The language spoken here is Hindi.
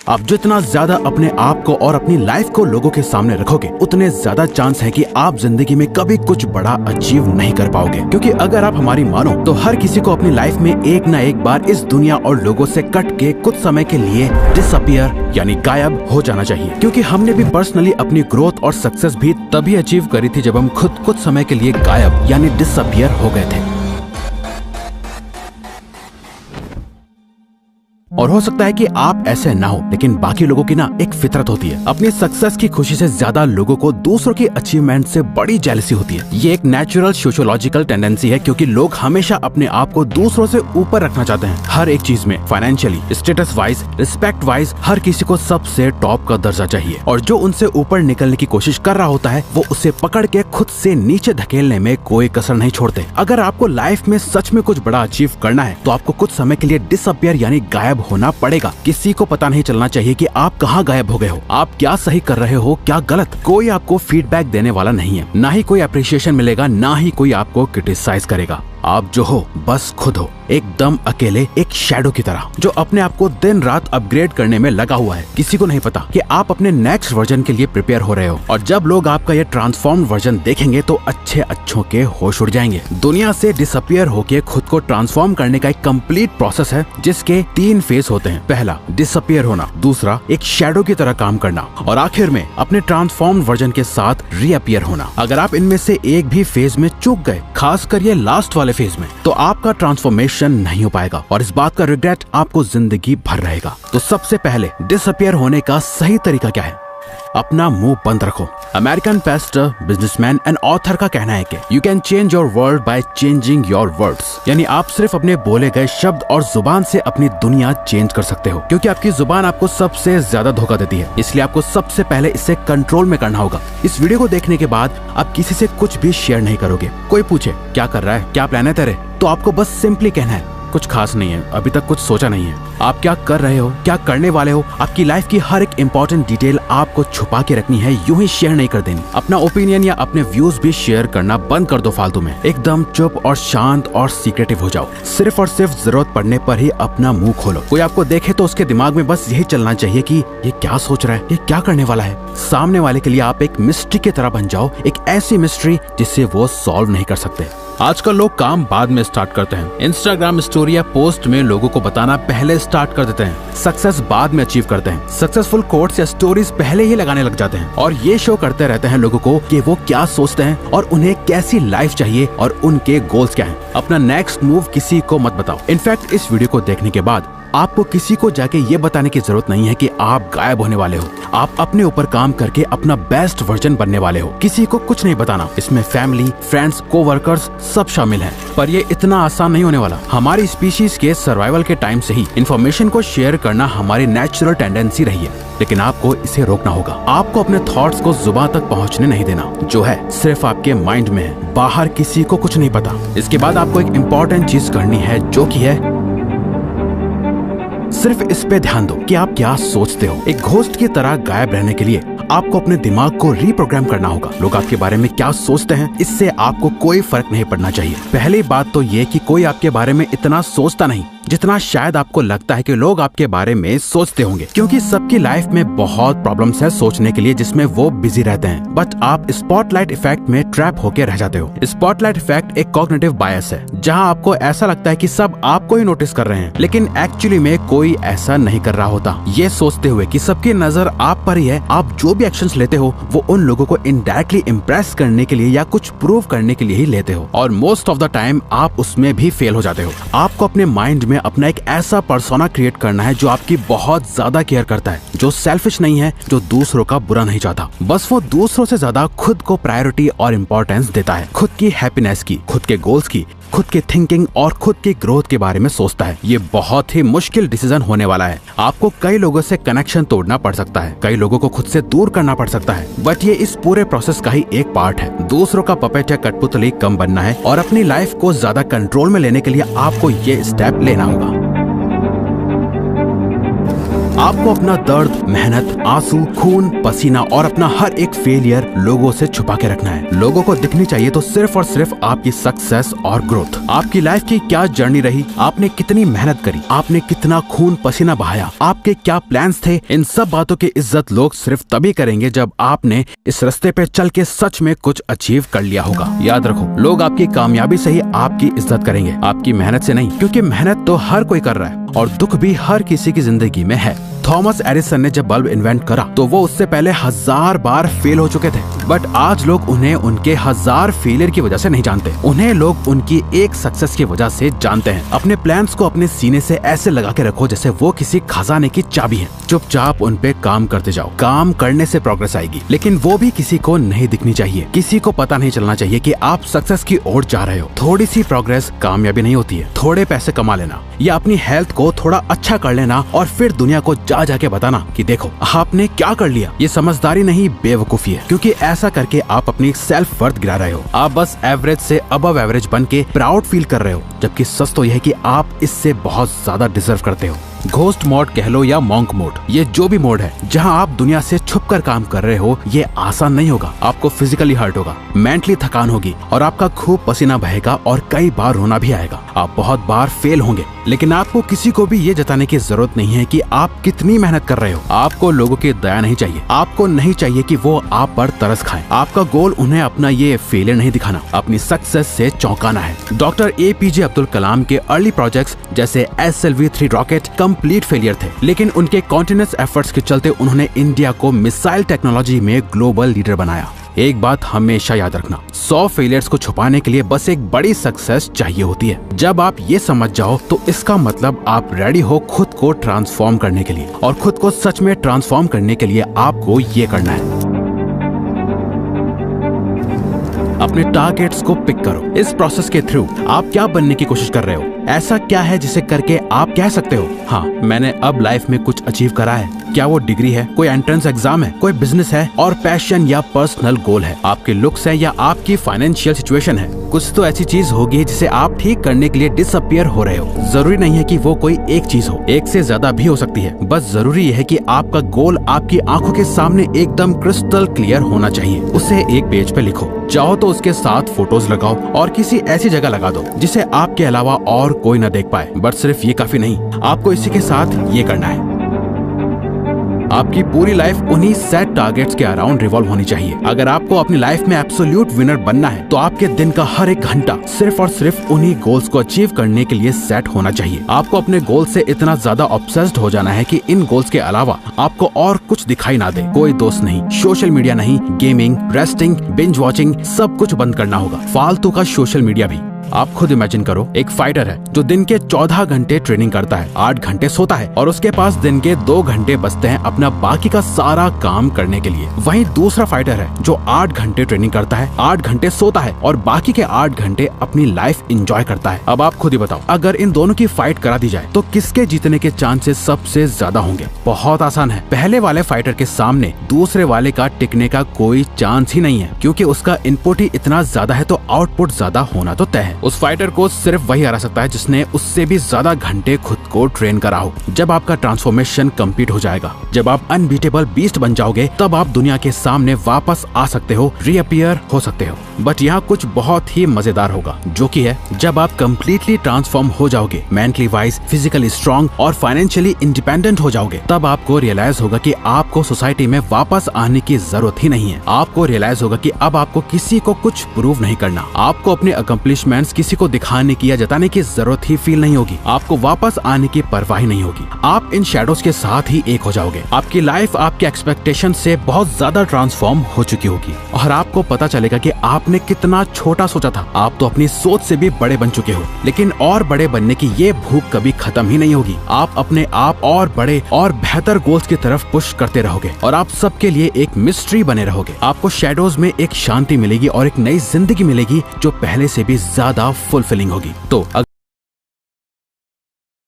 आप जितना ज्यादा अपने आप को और अपनी लाइफ को लोगों के सामने रखोगे, उतने ज्यादा चांस है कि आप जिंदगी में कभी कुछ बड़ा अचीव नहीं कर पाओगे। क्योंकि अगर आप हमारी मानो तो हर किसी को अपनी लाइफ में एक ना एक बार इस दुनिया और लोगों से कट के कुछ समय के लिए डिसअपियर यानी गायब हो जाना चाहिए। क्योंकि हमने भी पर्सनली अपनी ग्रोथ और सक्सेस भी तभी अचीव करी थी जब हम खुद कुछ समय के लिए गायब यानी डिसअपियर हो गए थे। और हो सकता है कि आप ऐसे ना हो, लेकिन बाकी लोगों की ना एक फितरत होती है। अपनी सक्सेस की खुशी से ज्यादा लोगों को दूसरों की अचीवमेंट से बड़ी जेलसी होती है। ये एक नेचुरल सोशियोलॉजिकल टेंडेंसी है, क्योंकि लोग हमेशा अपने आप को दूसरों से ऊपर रखना चाहते हैं। हर एक चीज में, financially, status wise, respect wise, हर किसी को सबसे टॉप का दर्जा चाहिए। और जो उनसे ऊपर निकलने की कोशिश कर रहा होता है, वो उसे पकड़ के खुद से नीचे धकेलने में कोई कसर नहीं छोड़ते। अगर आपको लाइफ में सच में कुछ बड़ा अचीव करना है, तो आपको कुछ समय के लिए डिसअपियर यानी गायब होना पड़ेगा। किसी को पता नहीं चलना चाहिए कि आप कहाँ गायब हो गए हो, आप क्या सही कर रहे हो, क्या गलत। कोई आपको फीडबैक देने वाला नहीं है, ना ही कोई अप्रिशिएशन मिलेगा, ना ही कोई आपको क्रिटिसाइज करेगा। आप जो हो बस खुद हो, एकदम अकेले, एक शैडो की तरह, जो अपने आप को दिन रात अपग्रेड करने में लगा हुआ है। किसी को नहीं पता कि आप अपने नेक्स्ट वर्जन के लिए प्रिपेयर हो रहे हो। और जब लोग आपका ये ट्रांसफॉर्म्ड वर्जन देखेंगे तो अच्छों के होश उड़ जाएंगे। दुनिया से डिसअपियर होके खुद को ट्रांसफॉर्म करने का एक कंप्लीट प्रोसेस है, जिसके 3 फेज होते हैं। पहला डिसअपियर होना, दूसरा एक शैडो की तरह काम करना, और आखिर में अपने ट्रांसफॉर्म्ड वर्जन के साथ रीअपियर होना। अगर आप इनमें से एक भी फेज में चूक गए, खासकर ये लास्ट वाले फेज में, तो आपका ट्रांसफॉर्मेशन नहीं हो पाएगा और इस बात का रिग्रेट आपको जिंदगी भर रहेगा। तो सबसे पहले डिसअपियर होने का सही तरीका क्या है? अपना मुंह बंद रखो। American Pasteur, businessman and author का कहना है कि you can change your world by changing your words, यानी आप सिर्फ अपने बोले गए शब्द और जुबान से अपनी दुनिया चेंज कर सकते हो। क्योंकि आपकी जुबान आपको सबसे ज्यादा धोखा देती है, इसलिए आपको सबसे पहले इसे कंट्रोल में करना होगा। इस वीडियो को देखने के बाद आप किसी से कुछ भी शेयर नहीं करोगे। कोई पूछे क्या कर रहा है, क्या प्लान है तेरे, तो आपको बस सिंपली कहना है कुछ खास नहीं है, अभी तक कुछ सोचा नहीं है। आप क्या कर रहे हो, क्या करने वाले हो, आपकी लाइफ की हर एक इंपॉर्टेंट डिटेल आपको छुपा के रखनी है, यूं ही शेयर नहीं कर देनी। अपना ओपिनियन या अपने व्यूज भी शेयर करना बंद कर दो फालतू में। एकदम चुप और शांत और सीक्रेटिव हो जाओ। सिर्फ और सिर्फ जरूरत पड़ने पर ही अपना मुंह खोलो। कोई आपको देखे तो उसके दिमाग में बस यही चलना चाहिए कि ये क्या सोच रहा है, ये क्या करने वाला है। सामने वाले के लिए आप एक मिस्ट्री की तरह बन जाओ, एक ऐसी मिस्ट्री जिसे वो सॉल्व नहीं कर सकते। आजकल लोग काम बाद में स्टार्ट करते हैं। इंस्टाग्राम स्टोरी या पोस्ट में लोगों को बताना पहले स्टार्ट कर देते हैं। सक्सेस बाद में अचीव करते हैं। सक्सेसफुल कोट्स या स्टोरीज पहले ही लगाने लग जाते हैं और ये शो करते रहते हैं लोगों को कि वो क्या सोचते हैं और उन्हें कैसी लाइफ चाहिए और उनके गोल्स क्या हैं। अपना नेक्स्ट मूव किसी को मत बताओ। इनफैक्ट इस वीडियो को देखने के बाद आपको किसी को जाके ये बताने की जरूरत नहीं है कि आप गायब होने वाले हो। आप अपने ऊपर काम करके अपना बेस्ट वर्जन बनने वाले हो। किसी को कुछ नहीं बताना। इसमें फैमिली, फ्रेंड्स, कोवर्कर्स सब शामिल हैं। पर ये इतना आसान नहीं होने वाला। हमारी स्पीशीज के सर्वाइवल के टाइम से ही इंफॉर्मेशन को शेयर करना हमारी नेचुरल टेंडेंसी रही है, लेकिन आपको इसे रोकना होगा। आपको अपने थॉट्स को जुबान तक पहुंचने नहीं देना। जो है सिर्फ आपके माइंड में है, बाहर किसी को कुछ नहीं पता। इसके बाद आपको एक इम्पोर्टेंट चीज करनी है, जो की है सिर्फ इस पे ध्यान दो कि आप क्या सोचते हो। एक घोस्ट की तरह गायब रहने के लिए आपको अपने दिमाग को रीप्रोग्राम करना होगा। लोग आपके बारे में क्या सोचते हैं, इससे आपको कोई फर्क नहीं पड़ना चाहिए। पहली बात तो ये कि कोई आपके बारे में इतना सोचता नहीं जितना शायद आपको लगता है कि लोग आपके बारे में सोचते होंगे। क्योंकि सबकी लाइफ में बहुत प्रॉब्लम्स है सोचने के लिए, जिसमें वो बिजी रहते हैं। बट आप स्पॉटलाइट इफेक्ट में ट्रैप होकर रह जाते हो। स्पॉटलाइट इफेक्ट एक कॉग्निटिव बायस है, जहां आपको ऐसा लगता है कि सब आपको ही नोटिस कर रहे हैं, लेकिन एक्चुअली में कोई ऐसा नहीं कर रहा होता। ये सोचते हुए कि सबकी नजर आप पर ही है, आप जो भी एक्शंस लेते हो वो उन लोगों को इनडायरेक्टली इम्प्रेस करने के लिए या कुछ प्रूव करने के लिए ही लेते हो, और मोस्ट ऑफ द टाइम आप उसमें भी फेल हो जाते हो। आपको अपने माइंड में अपना एक ऐसा पर्सोना क्रिएट करना है जो आपकी बहुत ज्यादा केयर करता है, जो सेल्फिश नहीं है, जो दूसरों का बुरा नहीं चाहता। बस वो दूसरों से ज्यादा खुद को प्रायोरिटी और इम्पोर्टेंस देता है। खुद की हैप्पीनेस की, खुद के गोल्स की, खुद की थिंकिंग और खुद की ग्रोथ के बारे में सोचता है। ये बहुत ही मुश्किल डिसीजन होने वाला है। आपको कई लोगों से कनेक्शन तोड़ना पड़ सकता है, कई लोगों को खुद से दूर करना पड़ सकता है, बट ये इस पूरे प्रोसेस का ही एक पार्ट है। दूसरों का पपेट या कठपुतली कम बनना है और अपनी लाइफ को ज्यादा कंट्रोल में लेने के लिए आपको ये स्टेप लेना होगा। आपको अपना दर्द, मेहनत, आंसू, खून, पसीना और अपना हर एक फेलियर लोगों से छुपा के रखना है। लोगों को दिखनी चाहिए तो सिर्फ और सिर्फ आपकी सक्सेस और ग्रोथ। आपकी लाइफ की क्या जर्नी रही, आपने कितनी मेहनत करी, आपने कितना खून पसीना बहाया, आपके क्या प्लान्स थे, इन सब बातों की इज्जत लोग सिर्फ तभी करेंगे जब आपने इस रास्ते पे चल के सच में कुछ अचीव कर लिया होगा। याद रखो, लोग आपकी कामयाबी से ही आपकी इज्जत करेंगे, आपकी मेहनत से नहीं, क्योंकि मेहनत तो हर कोई कर रहा है और दुख भी हर किसी की जिंदगी में है। थॉमस एडिसन ने जब बल्ब इन्वेंट करा तो वो उससे पहले 1000 बार फेल हो चुके थे, बट आज लोग उन्हें उनके 1000 फेलियर की वजह से नहीं जानते, उन्हें लोग उनकी एक सक्सेस की वजह से जानते हैं। अपने प्लान्स को अपने सीने से ऐसे लगा के रखो जैसे वो किसी खजाने की चाबी है। चुपचाप उन पे काम करते जाओ, काम करने से प्रोग्रेस आएगी, लेकिन वो भी किसी को नहीं दिखनी चाहिए। किसी को पता नहीं चलना चाहिए कि आप सक्सेस की ओर जा रहे हो। थोड़ी सी प्रोग्रेस कामयाबी नहीं होती है। थोड़े पैसे कमा लेना या अपनी हेल्थ को थोड़ा अच्छा कर लेना और फिर दुनिया को जाके बताना कि देखो आपने क्या कर लिया, ये समझदारी नहीं, बेवकूफी है, क्योंकि ऐसा करके आप अपनी सेल्फ वर्थ गिरा रहे हो। आप बस एवरेज से अबव एवरेज बन के प्राउड फील कर रहे हो, जबकि सच तो यह है कि आप इससे बहुत ज्यादा डिजर्व करते हो। घोस्ट मोड कह लो या मॉन्क मोड, ये जो भी मोड है जहां आप दुनिया से छुपकर काम कर रहे हो, ये आसान नहीं होगा। आपको फिजिकली हर्ट होगा, मेंटली थकान होगी और आपका खूब पसीना बहेगा और कई बार रोना भी आएगा। आप बहुत बार फेल होंगे, लेकिन आपको किसी को भी ये जताने की जरूरत नहीं है कि आप कितनी मेहनत कर रहे हो। आपको लोगों की दया नहीं चाहिए, आपको नहीं चाहिए कि वो आप पर तरस खाएं। आपका गोल उन्हें अपना ये फेलियर नहीं दिखाना, अपनी सक्सेस से चौंकाना है। डॉक्टर APJ अब्दुल कलाम के अर्ली प्रोजेक्ट्स जैसे SLV-3 रॉकेट कंप्लीट फेलियर थे, लेकिन उनके कॉन्टिन्यूअस एफर्ट्स के चलते उन्होंने इंडिया को मिसाइल टेक्नोलॉजी में ग्लोबल लीडर बनाया। एक बात हमेशा याद रखना, 100 फेलियर्स को छुपाने के लिए बस एक बड़ी सक्सेस चाहिए होती है। जब आप ये समझ जाओ तो इसका मतलब आप रेडी हो खुद को ट्रांसफॉर्म करने के लिए, और खुद को सच में ट्रांसफॉर्म करने के लिए आपको ये करना है। अपने टारगेट्स को पिक करो। इस प्रोसेस के थ्रू आप क्या बनने की कोशिश कर रहे हो? ऐसा क्या है जिसे करके आप कह सकते हो, हाँ मैंने अब लाइफ में कुछ अचीव करा है? क्या वो डिग्री है, कोई एंट्रेंस एग्जाम है, कोई बिजनेस है और पैशन या पर्सनल गोल है, आपके लुक्स है या आपकी फाइनेंशियल सिचुएशन है? कुछ तो ऐसी चीज होगी जिसे आप ठीक करने के लिए डिसअपियर हो रहे हो। जरूरी नहीं है कि वो कोई एक चीज हो, एक से ज्यादा भी हो सकती है। बस जरूरी है कि आपका गोल आपकी आंखों के सामने एकदम क्रिस्टल क्लियर होना चाहिए। उसे एक पेज पे लिखो, चाहो तो उसके साथ फोटोज लगाओ और किसी ऐसी जगह लगा दो जिसे आपके अलावा और कोई न देख पाए। बट सिर्फ ये काफी नहीं, आपको इसी के साथ ये करना है। आपकी पूरी लाइफ उन्हीं सेट टारगेट्स के अराउंड रिवॉल्व होनी चाहिए। अगर आपको अपनी लाइफ में एब्सोल्यूट विनर बनना है तो आपके दिन का हर एक घंटा सिर्फ और सिर्फ उन्हीं गोल्स को अचीव करने के लिए सेट होना चाहिए। आपको अपने गोल से इतना ज्यादा ऑब्सेस्ड हो जाना है कि इन गोल्स के अलावा आपको और कुछ दिखाई ना दे। कोई दोस्त नहीं, सोशल मीडिया नहीं, गेमिंग, रेस्टिंग, बिंज वॉचिंग, सब कुछ बंद करना होगा, फालतू का सोशल मीडिया भी। आप खुद इमेजिन करो, एक फाइटर है जो दिन के 14 घंटे ट्रेनिंग करता है, 8 घंटे सोता है और उसके पास दिन के 2 घंटे बचते हैं अपना बाकी का सारा काम करने के लिए। वहीं दूसरा फाइटर है जो 8 घंटे ट्रेनिंग करता है, 8 घंटे सोता है और बाकी के 8 घंटे अपनी लाइफ एंजॉय करता है। अब आप खुद ही बताओ, अगर इन दोनों की फाइट करा दी जाए तो किसके जीतने के चांसेस सबसे ज्यादा होंगे? बहुत आसान है, पहले वाले फाइटर के सामने दूसरे वाले का टिकने का कोई चांस ही नहीं है, क्योंकि उसका इनपुट ही इतना ज्यादा है तो आउटपुट ज्यादा होना तो तय है। उस फाइटर को सिर्फ वही हरा सकता है जिसने उससे भी ज्यादा घंटे खुद को ट्रेन करा हो। जब आपका ट्रांसफॉर्मेशन कंप्लीट हो जाएगा, जब आप अनबीटेबल बीस्ट बन जाओगे, तब आप दुनिया के सामने वापस आ सकते हो, रीअपियर हो सकते हो। बट यहाँ कुछ बहुत ही मजेदार होगा, जो कि है जब आप कम्प्लीटली ट्रांसफॉर्म हो जाओगे, मेंटली वाइज, फिजिकली स्ट्रॉन्ग और फाइनेंशियली इंडिपेंडेंट हो जाओगे, तब आपको रियलाइज होगा कि आपको सोसाइटी में वापस आने की जरूरत ही नहीं है। आपको रियलाइज होगा कि अब आपको किसी को कुछ प्रूव नहीं करना, आपको अपने अकम्प्लिशमेंट्स किसी को दिखाने की या जताने की जरूरत ही फील नहीं होगी, आपको वापस आने की परवाह नहीं होगी। आप इन शैडोज के साथ ही एक हो जाओगे। आपकी लाइफ आपके एक्सपेक्टेशन से बहुत ज्यादा ट्रांसफॉर्म हो चुकी होगी और आपको पता चलेगा कि आपने कितना छोटा सोचा था। आप तो अपनी सोच से भी बड़े बन चुके हो, लेकिन और बड़े बनने की ये भूख कभी खत्म ही नहीं होगी। आप अपने आप और बड़े और बेहतर गोल्स की तरफ पुश करते रहोगे और आप सबके लिए एक मिस्ट्री बने रहोगे। आपको शैडोज में एक शांति मिलेगी और एक नई जिंदगी मिलेगी जो पहले से भी ज्यादा फुलफिलिंग होगी। तो